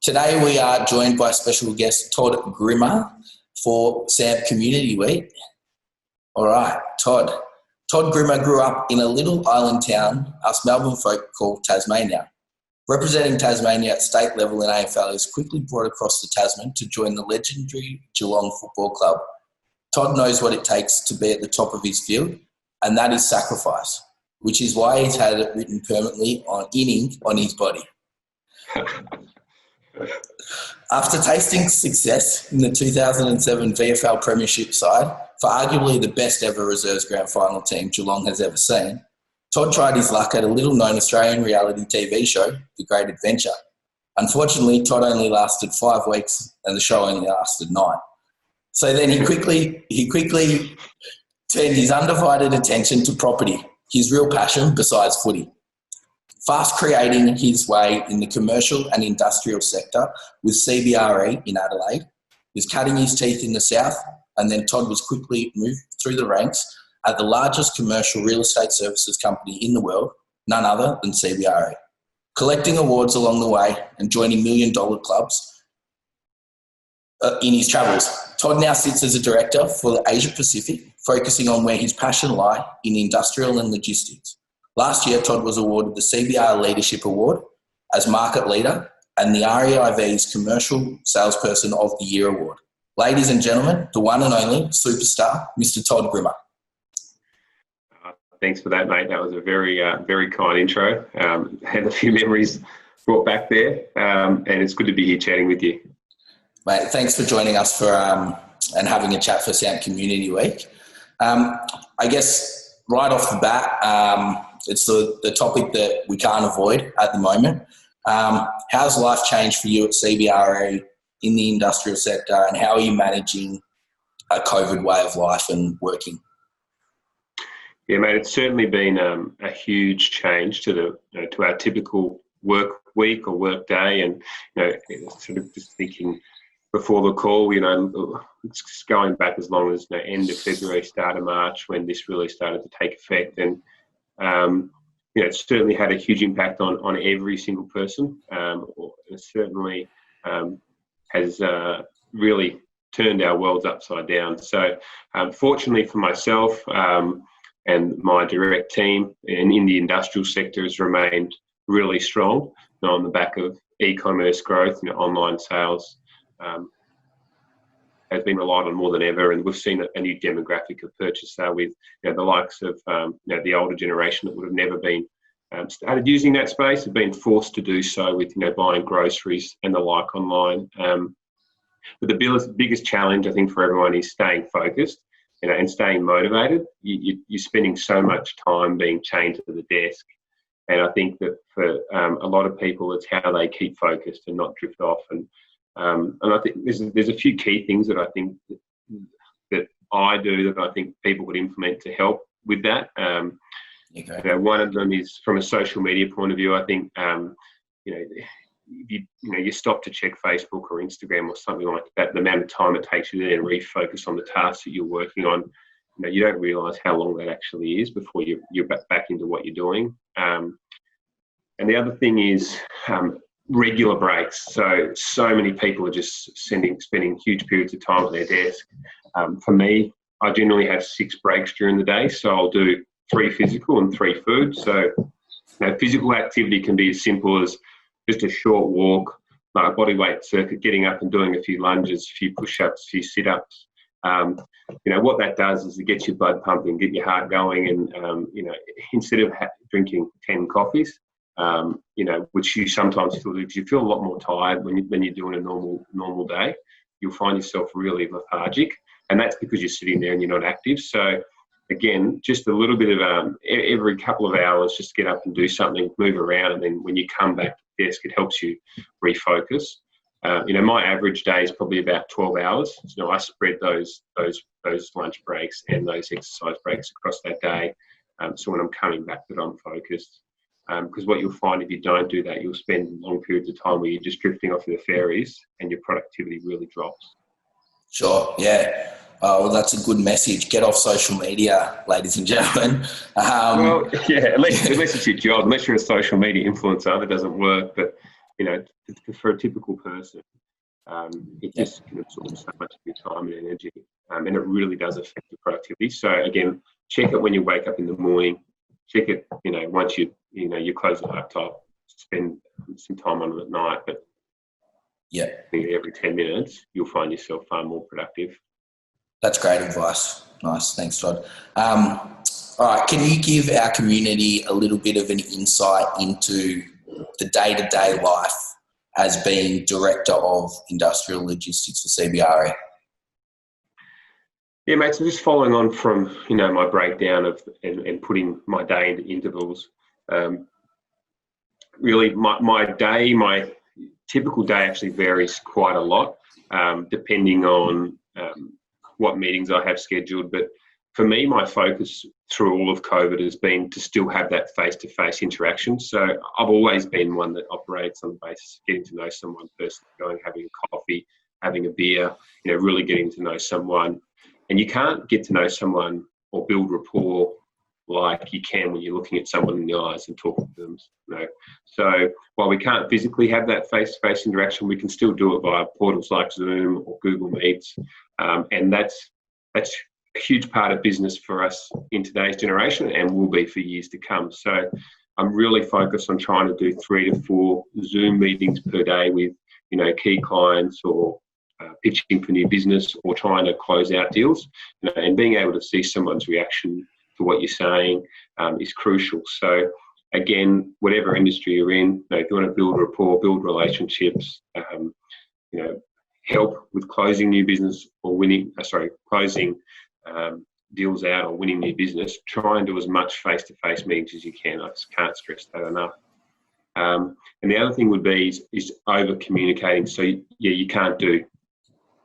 Today we are joined by special guest Todd Grima for SAMP Community Week. All right, Todd. Todd Grima grew up in a little island town us Melbourne folk call Tasmania. Representing Tasmania at state level in AFL, he was quickly brought across the Tasman to join the legendary Geelong Football Club. Todd knows what it takes to be at the top of his field, and that is sacrifice, which is why he's had it written permanently in ink on his body. After tasting success in the 2007 VFL Premiership side, for arguably the best ever reserves grand final team Geelong has ever seen, Todd tried his luck at a little-known Australian reality TV show, The Great Adventure. Unfortunately, Todd only lasted 5 weeks and the show only lasted 9. So then he quickly turned his undivided attention to property, his real passion besides footy. Fast creating his way in the commercial and industrial sector with CBRE in Adelaide, he was cutting his teeth in the south, and then Todd was quickly moved through the ranks at the largest commercial real estate services company in the world, none other than CBRE, collecting awards along the way and joining million-dollar clubs in his travels. Todd now sits as a director for the Asia Pacific, focusing on where his passion lie in industrial and logistics. Last year, Todd was awarded the CBR Leadership Award as Market Leader and the REIV's Commercial Sales Person of the Year Award. Ladies and gentlemen, the one and only superstar, Mr. Todd Grima. Thanks for that, mate. That was a very, very kind intro. Had a few memories brought back there, and it's good to be here chatting with you. Mate, thanks for joining us for and having a chat for SAMP Community Week. I guess right off the bat, it's the topic that we can't avoid at the moment. How's life changed for you at CBRE in the industrial sector, and how are you managing a COVID way of life and working? Yeah, mate, it's certainly been a huge change to to our typical work week or work day, and sort of just thinking before the call, it's going back as long as end of February, start of March when this really started to take effect, and it's certainly had a huge impact on every single person. It certainly has really turned our worlds upside down. So fortunately for myself and my direct team in the industrial sector has remained really strong on the back of e-commerce growth. Online sales has been relied on more than ever, and we've seen a new demographic of purchaser with the likes of the older generation that would have never been started using that space, have been forced to do so with buying groceries and the like online. But the biggest challenge I think for everyone is staying focused and staying motivated. You're spending so much time being chained to the desk, and I think that for a lot of people it's how they keep focused and not drift off. And I think there's a few key things that I think that I do that I think people would implement to help with that. One of them is from a social media point of view. I think you stop to check Facebook or Instagram or something like that, the amount of time it takes you to then refocus on the tasks that you're working on, you don't realise how long that actually is before you're back into what you're doing. And the other thing is regular breaks. So many people are just spending huge periods of time at their desk. For me, I generally have 6 breaks during the day, so I'll do 3 physical and 3 food. So physical activity can be as simple as just a short walk, like a body weight circuit, getting up and doing a few lunges, a few push-ups, a few sit-ups. What that does is it gets your blood pumping, get your heart going, and instead of drinking 10 coffees, which you sometimes feel, because you feel a lot more tired when you're doing a normal day, you'll find yourself really lethargic, and that's because you're sitting there and you're not active. So again, just a little bit of every couple of hours, just get up and do something, move around, and then when you come back to the desk, it helps you refocus. My average day is probably about 12 hours. So I spread those lunch breaks and those exercise breaks across that day. So when I'm coming back, that I'm focused. Because what you'll find if you don't do that, you'll spend long periods of time where you're just drifting off the ferries and your productivity really drops. Sure, yeah. Well, that's a good message. Get off social media, ladies and gentlemen. Well, yeah, at least it's your job. Unless you're a social media influencer, that doesn't work. But for a typical person, it just can absorb so much of your time and energy, and it really does affect your productivity. So again, check it when you wake up in the morning. Check it, once you close the laptop. Spend some time on it at night, but every 10 minutes, you'll find yourself far more productive. That's great advice. Nice, thanks, Todd. All right, can you give our community a little bit of an insight into the day-to-day life as being Director of Industrial Logistics for CBRE? Yeah, mate, so just following on from, my breakdown of and putting my day into intervals, really my typical day actually varies quite a lot, depending on what meetings I have scheduled. But for me, my focus through all of COVID has been to still have that face-to-face interaction. So I've always been one that operates on the basis of getting to know someone personally, going, having a coffee, having a beer, really getting to know someone. And you can't get to know someone or build rapport like you can when you're looking at someone in the eyes and talking to them. So while we can't physically have that face-to-face interaction, we can still do it via portals like Zoom or Google Meets, and that's a huge part of business for us in today's generation and will be for years to come. So I'm really focused on trying to do 3 to 4 Zoom meetings per day with key clients or pitching for new business or trying to close out deals, and being able to see someone's reaction to what you're saying is crucial. So again, whatever industry you're in, if you want to build rapport, build relationships, help with closing new business or closing deals out or winning new business, try and do as much face-to-face meetings as you can. I just can't stress that enough. And the other thing would be is over communicating. So you can't do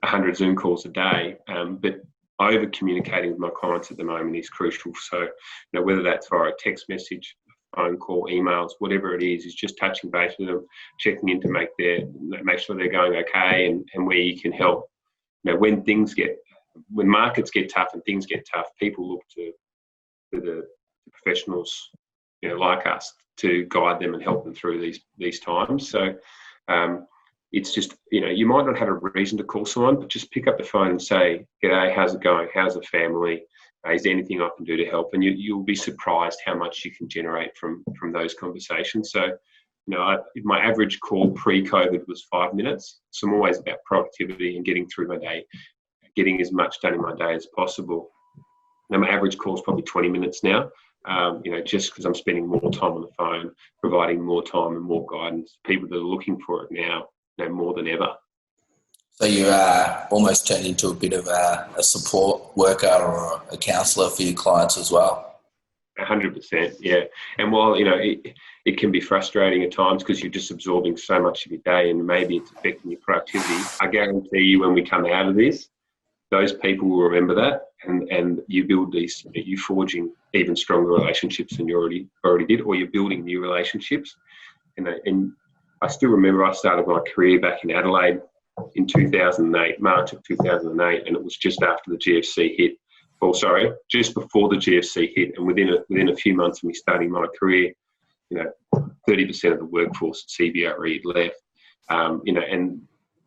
100 Zoom calls a day, but over communicating with my clients at the moment is crucial. So, whether that's via a text message, phone call, emails, whatever it is just touching base with them, checking in to make sure they're going okay, and where you can help. When markets get tough and things get tough, people look to the professionals, like us, to guide them and help them through these times. So it's just, you might not have a reason to call someone, but just pick up the phone and say, "G'day, how's it going? How's the family? Is there anything I can do to help?" And you'll be surprised how much you can generate from those conversations. So, my average call pre-COVID was 5 minutes. So I'm always about productivity and getting through my day, getting as much done in my day as possible. Now my average call is probably 20 minutes now, just because I'm spending more time on the phone, providing more time and more guidance. People that are looking for it now, more than ever. So you almost turned into a bit of a support worker or a counsellor for your clients as well. 100%, yeah. And while, it can be frustrating at times because you're just absorbing so much of your day and maybe it's affecting your productivity, I guarantee you when we come out of this, those people will remember that and you're forging even stronger relationships than you already did, or you're building new relationships. And I still remember I started my career back in Adelaide in 2008, March of 2008, and it was just after the GFC hit. Just before the GFC hit, and within a few months of me starting my career, 30% of the workforce at CBRE had left, and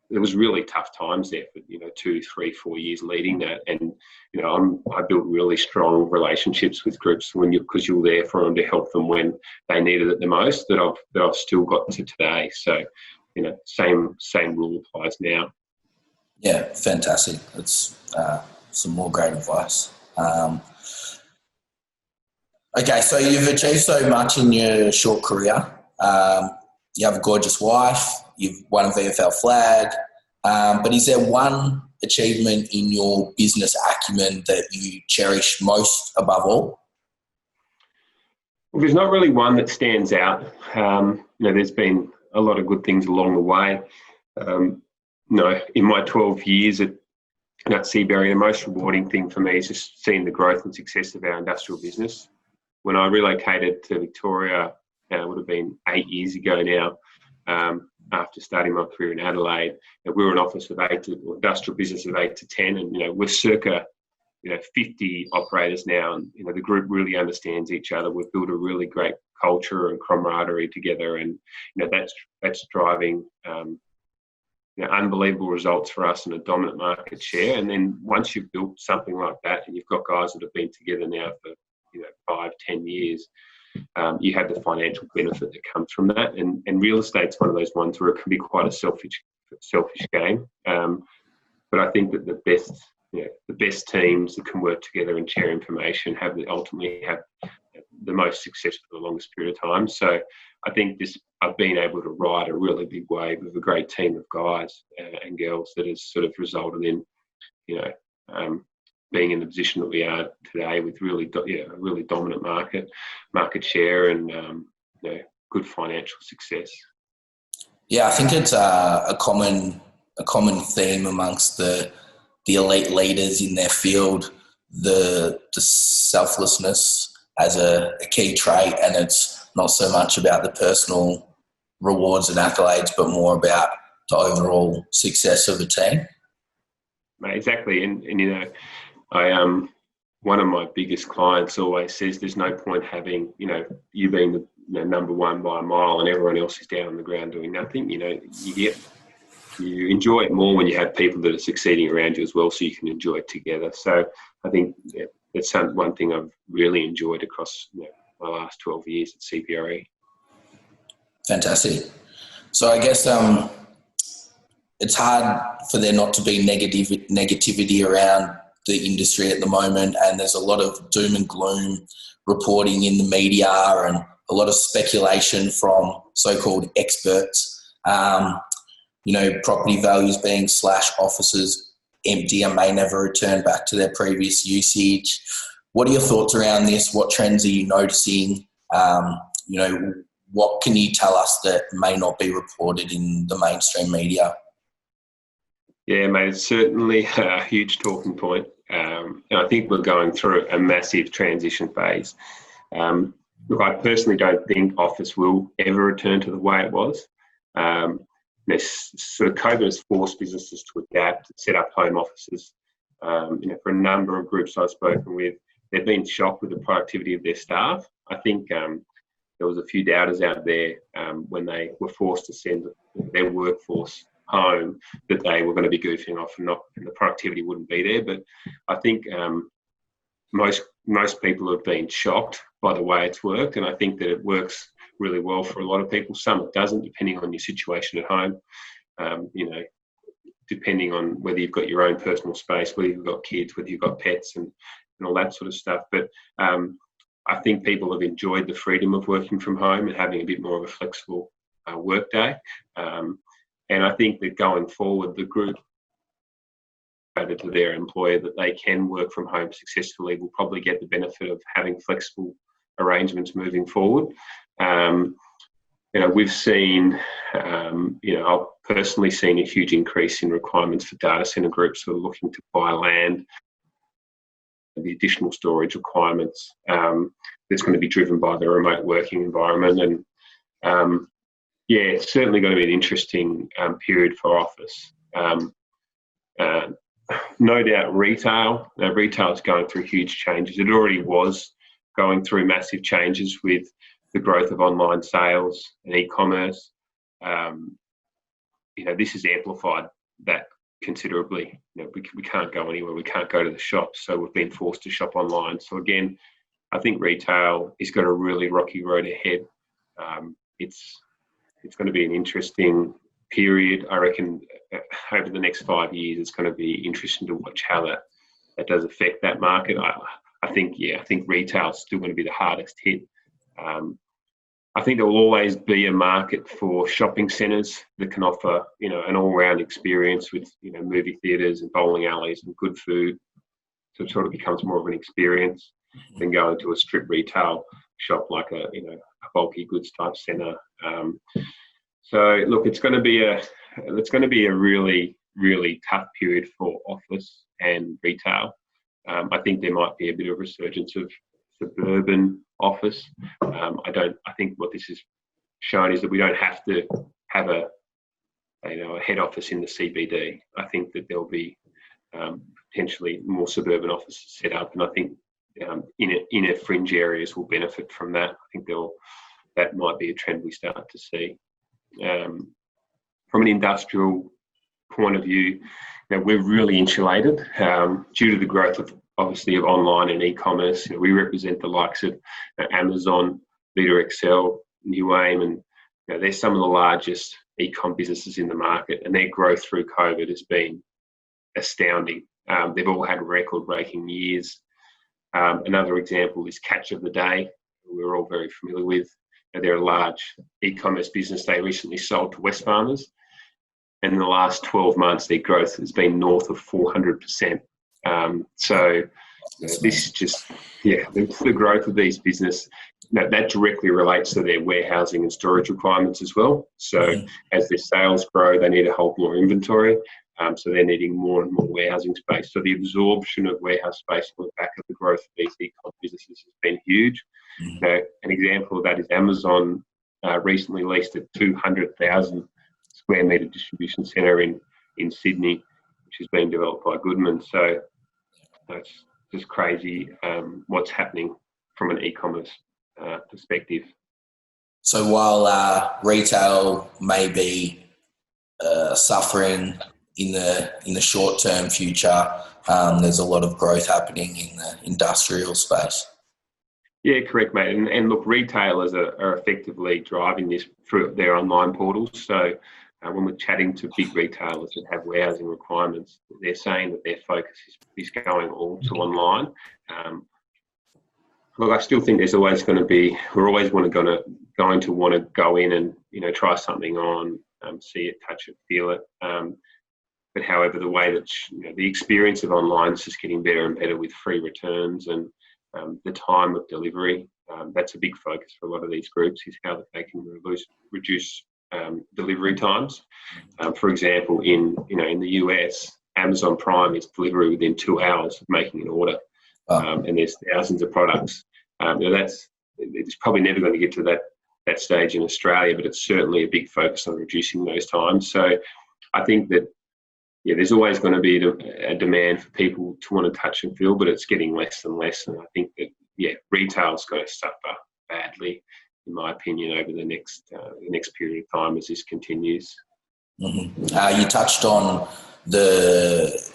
it was really tough times there for 2, 3, 4 years leading that, and I built really strong relationships with groups because you were there for them to help them when they needed it the most. That I've still got to today. So same rule applies now. Yeah, fantastic. That's some more great advice. Okay, so you've achieved so much in your short career. You have a gorgeous wife. You've won a VFL flag. But is there one achievement in your business acumen that you cherish most above all? Well, there's not really one that stands out. There's been a lot of good things along the way. In my 12 years at CBRE, the most rewarding thing for me is just seeing the growth and success of our industrial business. When I relocated to Victoria, it would have been 8 years ago now, after starting my career in Adelaide, we were an office of 8 or industrial business of 8 to 10, and we're circa 50 operators now, and the group really understands each other. We've built a really great culture and camaraderie together, and that's driving unbelievable results for us and a dominant market share. And then once you've built something like that, and you've got guys that have been together now for 5-10 years, you have the financial benefit that comes from that. And real estate's one of those ones where it can be quite a selfish game. But I think that the best teams that can work together and share information ultimately have the most success for the longest period of time. So I think I've been able to ride a really big wave of a great team of guys and girls that has sort of resulted in, being in the position that we are today with a really dominant market share and good financial success. Yeah, I think it's a common theme amongst the elite leaders in their field, the selflessness as a key trait, and it's not so much about the personal rewards and accolades, but more about the overall success of the team. Exactly, and one of my biggest clients always says there's no point having you being the number one by a mile and everyone else is down on the ground doing nothing. You enjoy it more when you have people that are succeeding around you as well, so you can enjoy it together. So I think that's one thing I've really enjoyed across my last 12 years at CBRE. Fantastic. So I guess it's hard for there not to be negativity around the industry at the moment, and there's a lot of doom and gloom reporting in the media and a lot of speculation from so-called experts. Property values being slashed, offices empty and may never return back to their previous usage. What are your thoughts around this? What trends are you noticing? What can you tell us that may not be reported in the mainstream media? Yeah, mate, it's certainly a huge talking point. And I think we're going through a massive transition phase. Look, I personally don't think office will ever return to the way it was. COVID has forced businesses to adapt, set up home offices. For a number of groups I've spoken with, they've been shocked with the productivity of their staff. I think there was a few doubters out there when they were forced to send their workforce home that they were going to be goofing off and the productivity wouldn't be there. But I think most people have been shocked by the way it's worked, and I think that it works really well for a lot of people. Some it doesn't, depending on your situation at home. Depending on whether you've got your own personal space, whether you've got kids, whether you've got pets, and all that sort of stuff. But I think people have enjoyed the freedom of working from home and having a bit more of a flexible work day. And I think that going forward, the group added to their employer that they can work from home successfully will probably get the benefit of having flexible arrangements moving forward. We've seen, I've personally seen a huge increase in requirements for data centre groups who are looking to buy land, the additional storage requirements that's going to be driven by the remote working environment. And it's certainly going to be an interesting period for office. No doubt retail is going through huge changes. It already was going through massive changes with the growth of online sales and e-commerce. This has amplified that considerably. We can't go anywhere. We can't go to the shops, so we've been forced to shop online. So again, I think retail has got a really rocky road ahead. It's going to be an interesting period. I reckon over the next 5 years, it's going to be interesting to watch how that does affect that market. I think retail is still going to be the hardest hit. I think there will always be a market for shopping centres that can offer, an all-round experience with, movie theatres and bowling alleys and good food. So it sort of becomes more of an experience than going to a strip retail shop like a bulky goods type centre. So look, it's going to be a really, really tough period for office and retail. I think there might be a bit of resurgence of suburban office. I think what this has shown is that we don't have to have a head office in the CBD. I think that there'll be potentially more suburban offices set up, and I think inner fringe areas will benefit from that. I think that might be a trend we start to see. From an industrial point of view, we're really insulated due to the growth of obviously of online and e-commerce. We represent the likes of Amazon, Vita Excel, New Aim, and they're some of the largest e-com businesses in the market, and their growth through COVID has been astounding. They've all had record-breaking years. Another example is Catch of the Day, we're all very familiar with. They're a large e-commerce business. They recently sold to Wesfarmers, and in the last 12 months, their growth has been north of 400%. This is just, the growth of these business, that directly relates to their warehousing and storage requirements as well. So as their sales grow, they need to hold more inventory. So they're needing more and more warehousing space. So the absorption of warehouse space on the back of the growth of these e-com businesses has been huge. An example of that is Amazon recently leased a 200,000 square metre distribution centre in Sydney, which has been developed by Goodman. So it's just crazy what's happening from an e-commerce perspective. So while retail may be suffering in the short-term future, there's a lot of growth happening in the industrial space. Yeah, correct, mate. And look, retailers are effectively driving this through their online portals. So when we're chatting to big retailers that have warehousing requirements, they're saying that their focus is going all to online. Look, I still think there's always going to be, we're always going to want to go in and try something on, see it, touch it, feel it. But however, the way that the experience of online is just getting better and better with free returns and the time of delivery. That's a big focus for a lot of these groups, is how they can reduce delivery times. For example, in the US, Amazon Prime is delivery within 2 hours of making an order, and there's thousands of products. It's probably never going to get to that stage in Australia, but it's certainly a big focus on reducing those times. So I think that there's always going to be a demand for people to want to touch and feel, but it's getting less and less. And I think that retail's going to suffer badly, in my opinion, over the next period of time as this continues. You touched on the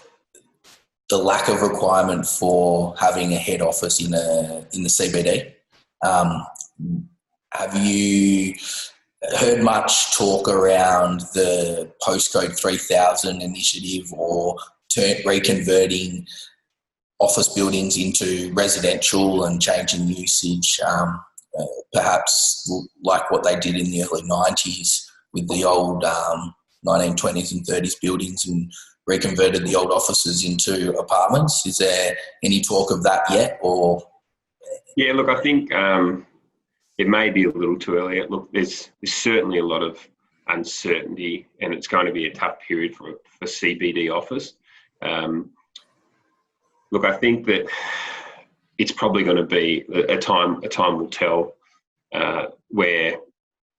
lack of requirement for having a head office in the CBD. Have you heard much talk around the postcode 3000 initiative or reconverting office buildings into residential and changing usage, perhaps like what they did in the early 90s with the old 1920s and 30s buildings and reconverted the old offices into apartments? Is there any talk of that yet? Or yeah, look, I think it may be a little too early. Look, there's certainly a lot of uncertainty, and it's going to be a tough period for CBD office. Look, I think that it's probably going to be a time will tell where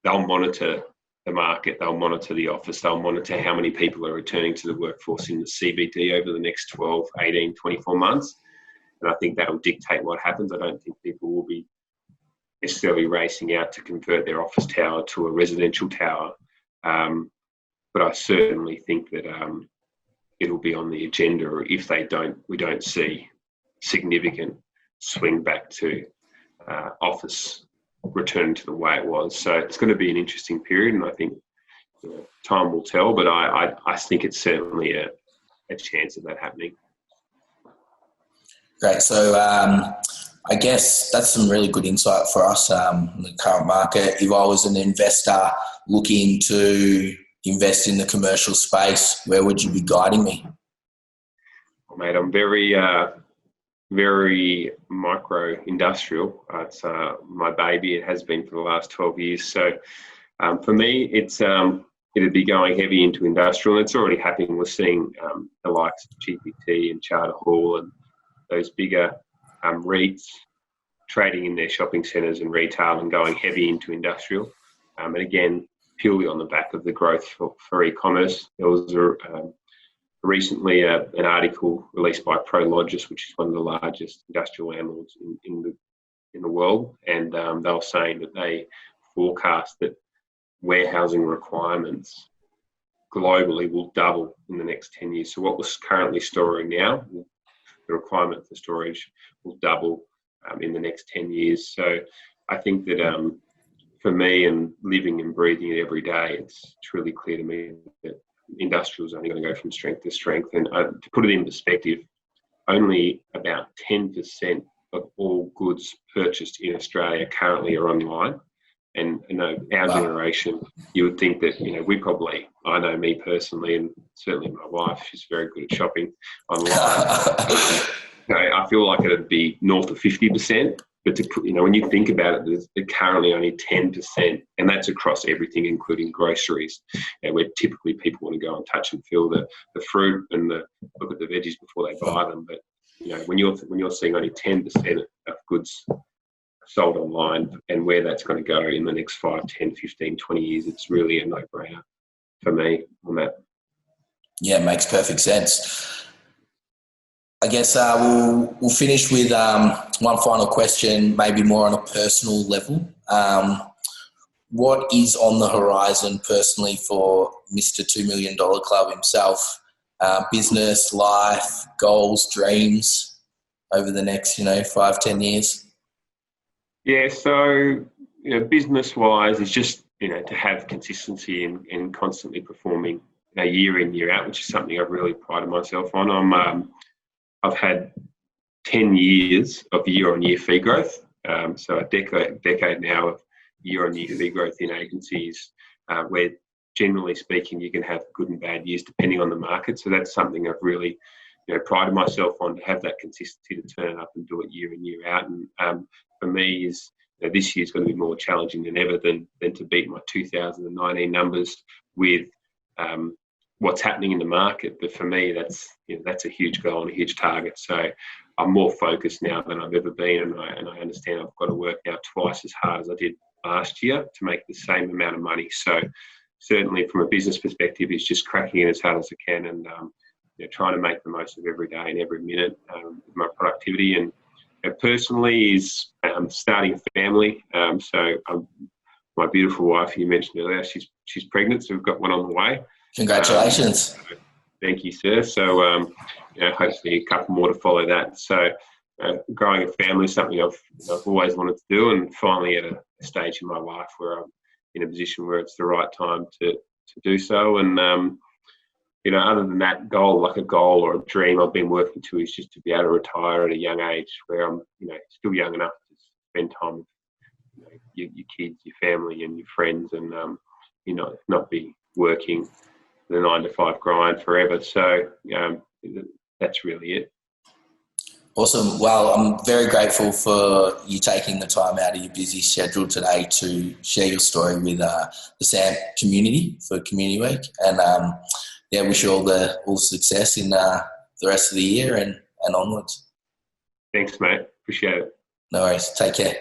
they'll monitor the market, they'll monitor the office, they'll monitor how many people are returning to the workforce in the CBD over the next 12, 18, 24 months. And I think that'll dictate what happens. I don't think people will be necessarily racing out to convert their office tower to a residential tower. But I certainly think that it'll be on the agenda if we don't see significant swing back to office return to the way it was. So it's going to be an interesting period, and I think time will tell, but I think it's certainly a chance of that happening. Great. So I guess that's some really good insight for us in the current market. If I was an investor looking to invest in the commercial space, where would you be guiding me? Well, mate, I'm very micro industrial. It's my baby. It has been for the last 12 years. So for me, it'd be going heavy into industrial. And it's already happening. We're seeing the likes of GPT and Charter Hall and those bigger REITs trading in their shopping centres and retail and going heavy into industrial. And again, purely on the back of the growth for e-commerce. There was recently an article released by Prologis, which is one of the largest industrial landlords in the world, and they were saying that forecast that warehousing requirements globally will double in the next 10 years. So what we're currently storing now, the requirement for storage will double in the next 10 years. So I think that for me, and living and breathing it every day, it's really clear to me that industrial is only going to go from strength to strength. And to put it in perspective, only about 10% of all goods purchased in Australia currently are online. And our generation, you would think that, we probably, I know me personally, and certainly my wife, she's very good at shopping online. I feel like it'd be north of 50%. But to put, when you think about it, there's currently only 10%, and that's across everything, including groceries, where typically people want to go and touch and feel the fruit and look at the veggies before they buy them. But when you're seeing only 10% of goods sold online, and where that's going to go in the next 5, 10, 15, 20 years, it's really a no-brainer for me on that. Yeah, it makes perfect sense. I guess we'll finish with one final question, maybe more on a personal level. What is on the horizon personally for Mr. $2 Million Club himself? Business, life, goals, dreams over the next, 5, 10 years? Yeah, so, business-wise, it's just, to have consistency and constantly performing year in, year out, which is something I've really prided myself on. I've had 10 years of year-on-year fee growth, so a decade now of year-on-year fee growth in agencies, where generally speaking you can have good and bad years depending on the market. So that's something I've really prided myself on, to have that consistency to turn up and do it year in, year out. And for me, is this year's going to be more challenging than ever than to beat my 2019 numbers with what's happening in the market. But for me, that's a huge goal and a huge target. So I'm more focused now than I've ever been, and I understand I've got to work now twice as hard as I did last year to make the same amount of money. So certainly from a business perspective, it's just cracking in as hard as I can, and trying to make the most of every day and every minute with my productivity. And personally is starting a family. So my beautiful wife, you mentioned earlier, she's pregnant, so we've got one on the way. Congratulations. Thank you, sir. So, hopefully a couple more to follow that. So, growing a family is something I've always wanted to do, and finally at a stage in my life where I'm in a position where it's the right time to do so. And, other than that goal, like a goal or a dream I've been working to, is just to be able to retire at a young age where I'm, still young enough to spend time with your kids, your family and your friends, and, not be working the 9-to-5 grind forever. So that's really it. Awesome. Well, I'm very grateful for you taking the time out of your busy schedule today to share your story with the SAMP community for Community Week. And wish you all the success in the rest of the year and onwards. Thanks, mate. Appreciate it. No worries. Take care.